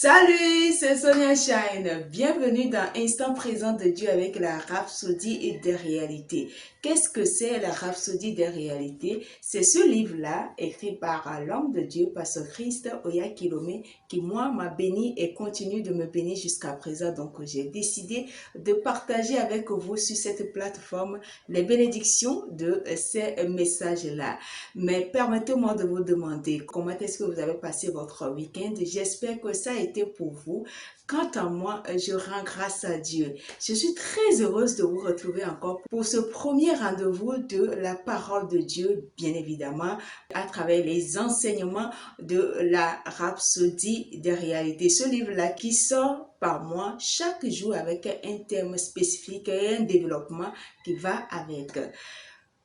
Salut, c'est Sonia Shine. Bienvenue dans Instant présent de Dieu avec la Rhapsodie des réalités. Qu'est-ce que c'est la Rhapsodie des réalités? C'est ce livre-là, écrit par l'homme de Dieu, Pasteur Christ Oyakhilome, qui m'a béni et continue de me bénir jusqu'à présent. Donc, j'ai décidé de partager avec vous sur cette plateforme les bénédictions de ces messages-là. Mais permettez-moi de vous demander comment est-ce que vous avez passé votre week-end. J'espère que ça a été pour vous. Quant à moi, je rends grâce à Dieu. Je suis très heureuse de vous retrouver encore pour ce premier rendez-vous de la parole de Dieu, bien évidemment, à travers les enseignements de la Rhapsodie des réalités. Ce livre-là qui sort par mois, chaque jour avec un thème spécifique et un développement qui va avec.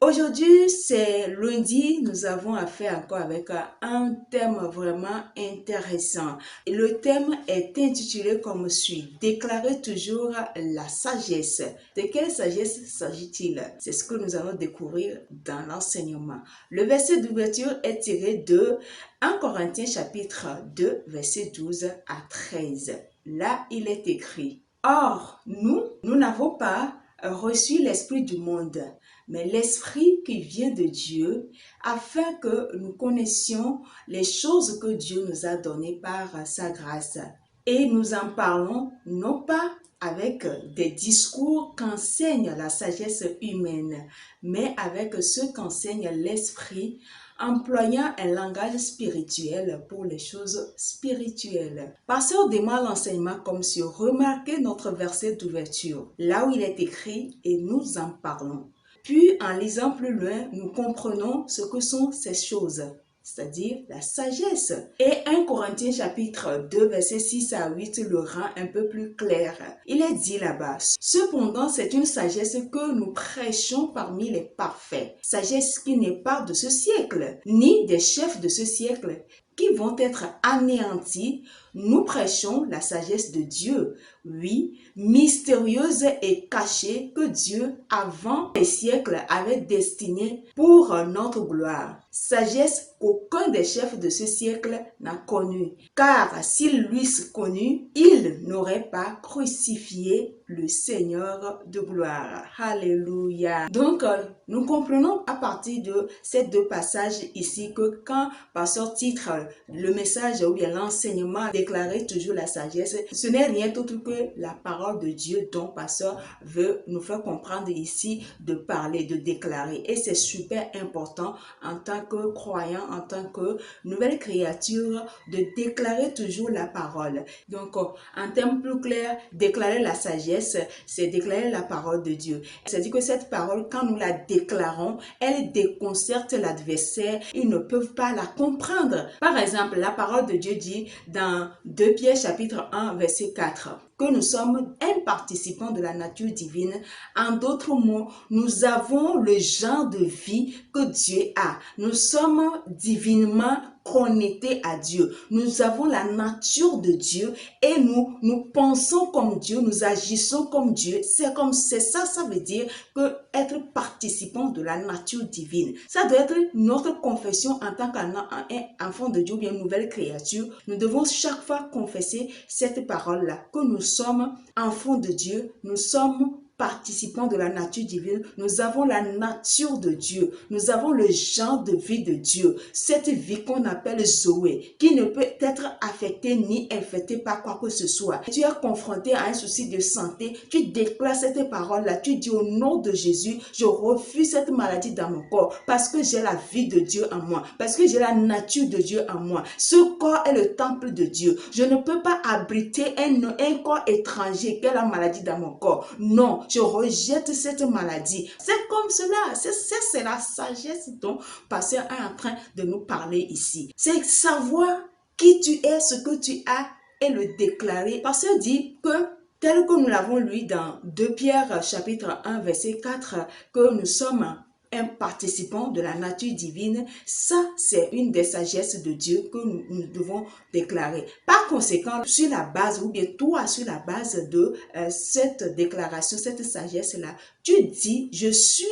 Aujourd'hui, c'est lundi, nous avons affaire encore avec un thème vraiment intéressant. Le thème est intitulé comme suit: déclarer toujours la sagesse. De quelle sagesse s'agit-il? C'est ce que nous allons découvrir dans l'enseignement. Le verset d'ouverture est tiré de 1 Corinthiens chapitre 2, verset 12 à 13. Là, il est écrit: Or, nous n'avons pas reçu l'esprit du monde, mais l'esprit qui vient de Dieu, afin que nous connaissions les choses que Dieu nous a données par sa grâce. Et nous en parlons non pas avec des discours qu'enseigne la sagesse humaine, mais avec ce qu'enseigne l'esprit, employant un langage spirituel pour les choses spirituelles. Pasteur démarre l'enseignement comme si remarquez notre verset d'ouverture, là où il est écrit « et nous en parlons ». Puis, en lisant plus loin, nous comprenons ce que sont ces choses, c'est-à-dire la sagesse. Et 1 Corinthiens chapitre 2, verset 6 à 8 le rend un peu plus clair. Il est dit là-bas: cependant, c'est une sagesse que nous prêchons parmi les parfaits. Sagesse qui n'est pas de ce siècle, ni des chefs de ce siècle, qui vont être anéantis. Nous prêchons la sagesse de Dieu, oui, mystérieuse et cachée, que Dieu, avant les siècles, avait destinée pour notre gloire. Sagesse qu'aucun des chefs de ce siècle n'a connue, car s'ils l'eussent connue, ils n'auraient pas crucifié le Seigneur de gloire. Alléluia. Donc, nous comprenons à partir de ces deux passages ici que quand Pasteur titre le message ou bien l'enseignement déclarer toujours la sagesse, ce n'est rien d'autre que la parole de Dieu dont Pasteur veut nous faire comprendre ici de parler, de déclarer. Et c'est super important en tant que croyant, en tant que nouvelle créature, de déclarer toujours la parole. Donc, en termes plus clairs, déclarer la sagesse, c'est déclarer la parole de Dieu. C'est-à-dire que cette parole, quand nous la déclarons, elle déconcerte l'adversaire. Ils ne peuvent pas la comprendre. Par exemple, la parole de Dieu dit dans 2 Pierre chapitre 1, verset 4, que nous sommes un participant de la nature divine. En d'autres mots, nous avons le genre de vie que Dieu a. Nous sommes divinement connectés à Dieu. Nous avons la nature de Dieu et nous pensons comme Dieu, nous agissons comme Dieu. C'est ça, ça veut dire que être participant de la nature divine. Ça doit être notre confession en tant qu'enfant de Dieu ou bien nouvelle créature. Nous devons chaque fois confesser cette parole-là, que nous sommes enfants de Dieu, nous sommes participants de la nature divine, nous avons la nature de Dieu, nous avons le genre de vie de Dieu, cette vie qu'on appelle Zoé, qui ne peut être affectée ni infectée par quoi que ce soit. Tu es confronté à un souci de santé, tu déclares cette parole-là, tu dis au nom de Jésus, je refuse cette maladie dans mon corps, parce que j'ai la vie de Dieu en moi, parce que j'ai la nature de Dieu en moi. Ce corps est le temple de Dieu. Je ne peux pas abriter un corps étranger qui a la maladie dans mon corps. Non, je rejette cette maladie. C'est comme cela. C'est la sagesse dont Pasteur est en train de nous parler ici. C'est savoir qui tu es, ce que tu as et le déclarer. Pasteur dit que tel que nous l'avons lu dans 2 Pierre chapitre 1 verset 4, que nous sommes un participant de la nature divine, ça c'est une des sagesses de Dieu que nous devons déclarer. Par conséquent, sur la base, ou bien toi sur la base de cette déclaration, cette sagesse-là, tu dis, je suis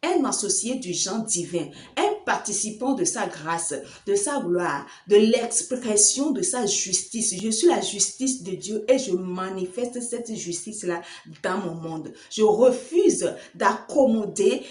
un associé du genre divin, un participant de sa grâce, de sa gloire, de l'expression de sa justice. Je suis la justice de Dieu et je manifeste cette justice-là dans mon monde. Je refuse d'accommoder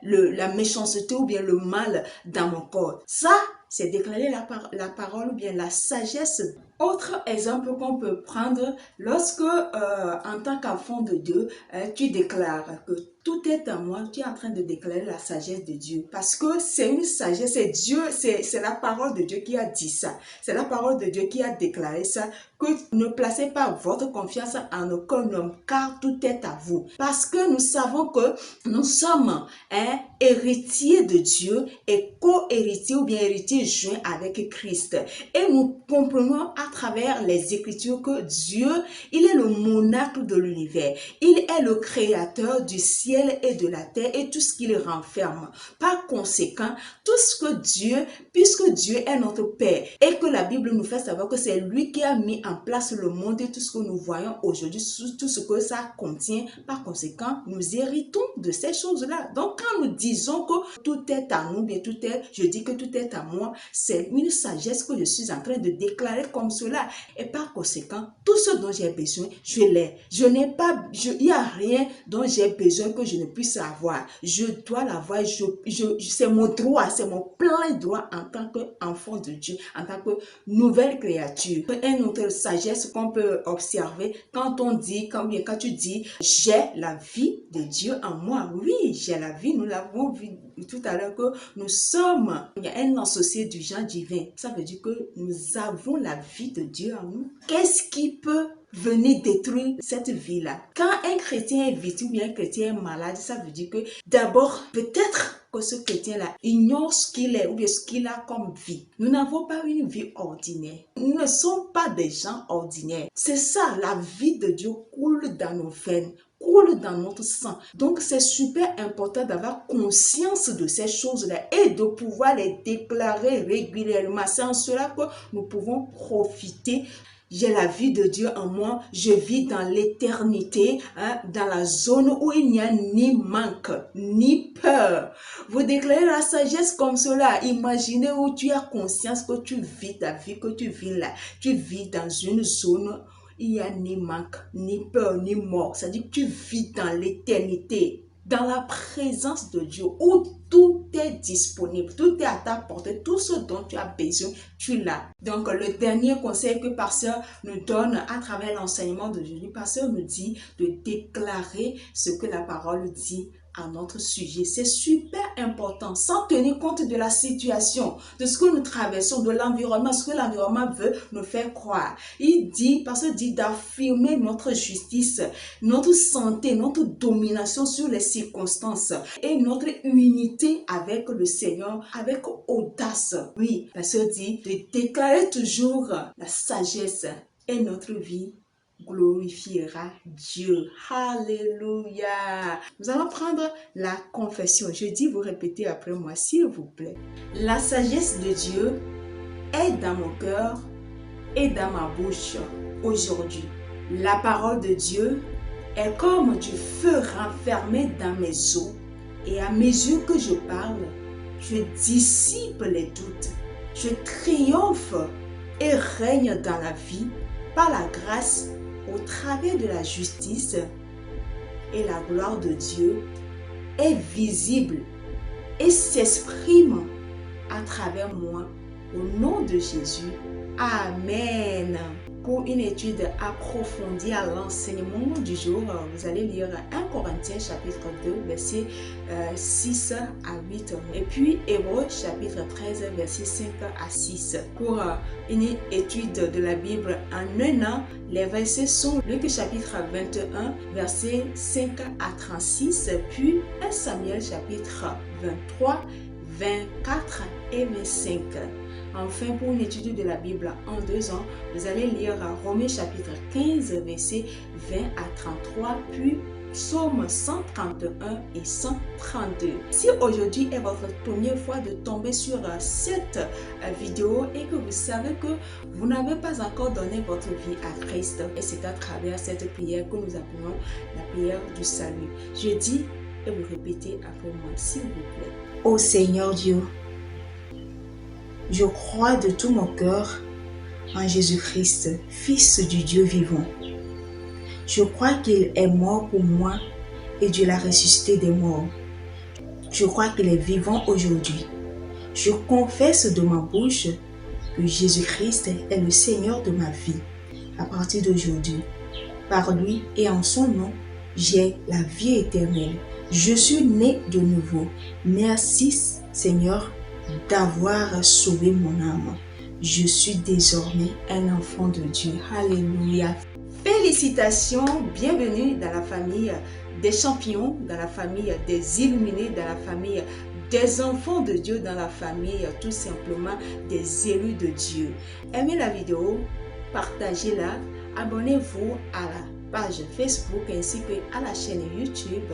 la méchanceté ou bien le mal dans mon corps. Ça, c'est déclarer la parole ou bien la sagesse. Autre exemple qu'on peut prendre, lorsque en tant qu'enfant de Dieu, tu déclares que tout est à moi, tu es en train de déclarer la sagesse de Dieu. Parce que c'est une sagesse, c'est Dieu, c'est la parole de Dieu qui a dit ça. C'est la parole de Dieu qui a déclaré ça, que ne placez pas votre confiance en aucun homme, car tout est à vous. Parce que nous savons que nous sommes héritiers de Dieu et co-héritiers ou bien héritiers joints avec Christ. Et nous comprenons à travers les Écritures que Dieu, il est le monarque de l'univers. Il est le créateur du ciel et de la terre et tout ce qu'il renferme. Par conséquent, tout ce que Dieu, puisque Dieu est notre Père et que la Bible nous fait savoir que c'est lui qui a mis en place le monde et tout ce que nous voyons aujourd'hui, tout ce que ça contient, par conséquent, nous héritons de ces choses-là. Donc, quand nous disons que tout est à nous, bien tout est, je dis que tout est à moi, c'est une sagesse que je suis en train de déclarer comme cela. Et par conséquent, tout ce dont j'ai besoin, je l'ai. Je n'ai pas, il n'y a rien dont j'ai besoin que je ne puisse avoir. Je dois l'avoir, c'est mon droit, c'est mon plein droit en tant qu'enfant de Dieu, en tant que nouvelle créature. Une autre sagesse qu'on peut observer quand on dit, quand tu dis, j'ai la vie de Dieu en moi. Oui, j'ai la vie, nous l'avons vu tout à l'heure que nous sommes, il y a un associé du genre divin. Ça veut dire que nous avons la vie de Dieu en nous. Qu'est-ce qui peut venir détruire cette vie-là? Quand un chrétien est victime ou bien un chrétien est malade, ça veut dire que d'abord, peut-être que ce chrétien-là ignore ce qu'il est ou bien ce qu'il a comme vie. Nous n'avons pas une vie ordinaire. Nous ne sommes pas des gens ordinaires. C'est ça, la vie de Dieu coule dans nos veines, coule dans notre sang. Donc, c'est super important d'avoir conscience de ces choses-là et de pouvoir les déclarer régulièrement. C'est en cela que nous pouvons profiter. J'ai la vie de Dieu en moi, je vis dans l'éternité, dans la zone où il n'y a ni manque, ni peur. Vous déclarez la sagesse comme cela. Imaginez où tu as conscience que tu vis ta vie, que tu vis là. Tu vis dans une zone où il n'y a ni manque, ni peur, ni mort. C'est-à-dire que tu vis dans l'éternité, dans la présence de Dieu, où tout est disponible, tout est à ta portée, tout ce dont tu as besoin, tu l'as. Donc, le dernier conseil que Pasteur nous donne à travers l'enseignement d'aujourd'hui, Pasteur nous dit de déclarer ce que la parole dit à notre sujet. C'est super important, sans tenir compte de la situation, de ce que nous traversons, de l'environnement, ce que l'environnement veut nous faire croire. Pasteur dit d'affirmer notre justice, notre santé, notre domination sur les circonstances et notre unité avec le Seigneur, avec audace. Oui, Pasteur dit de déclarer toujours la sagesse et notre vie glorifiera Dieu. Alléluia. Nous allons prendre la confession. Je dis, vous répétez après moi, s'il vous plaît. La sagesse de Dieu est dans mon cœur et dans ma bouche aujourd'hui. La parole de Dieu est comme du feu renfermé dans mes os et à mesure que je parle, je dissipe les doutes. Je triomphe et règne dans la vie par la grâce au travers de la justice, et la gloire de Dieu est visible et s'exprime à travers moi au nom de Jésus. Amen. Pour une étude approfondie à l'enseignement du jour, vous allez lire 1 Corinthiens chapitre 2, versets 6 à 8. Et puis Hébreux chapitre 13, versets 5 à 6. Pour une étude de la Bible en un an, les versets sont Luc chapitre 21, versets 5 à 36. Puis 1 Samuel chapitre 23, 24 et 25. Enfin, pour une étude de la Bible en 2 ans, vous allez lire Romains chapitre 15, versets 20 à 33, puis Psaume 131 et 132. Si aujourd'hui est votre première fois de tomber sur cette vidéo et que vous savez que vous n'avez pas encore donné votre vie à Christ, et c'est à travers cette prière que nous appelons la prière du salut. Je dis, et vous répétez après moi, s'il vous plaît. Ô Seigneur Dieu, je crois de tout mon cœur en Jésus-Christ, Fils du Dieu vivant. Je crois qu'il est mort pour moi et Dieu l'a ressuscité des morts. Je crois qu'il est vivant aujourd'hui. Je confesse de ma bouche que Jésus-Christ est le Seigneur de ma vie. À partir d'aujourd'hui, par lui et en son nom, j'ai la vie éternelle. Je suis né de nouveau. Merci Seigneur d'avoir sauvé mon âme. Je suis désormais un enfant de Dieu. Alléluia. Félicitations, bienvenue dans la famille des champions, dans la famille des illuminés, dans la famille des enfants de Dieu, dans la famille tout simplement des élus de Dieu. Aimez la vidéo, partagez-la, abonnez-vous à la page Facebook ainsi que à la chaîne YouTube.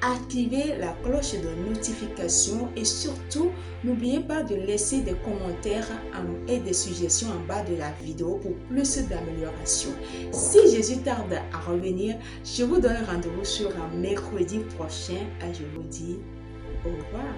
Activez la cloche de notification et surtout, n'oubliez pas de laisser des commentaires et des suggestions en bas de la vidéo pour plus d'amélioration. Si Jésus tarde à revenir, je vous donne rendez-vous sur un mercredi prochain et je vous dis au revoir.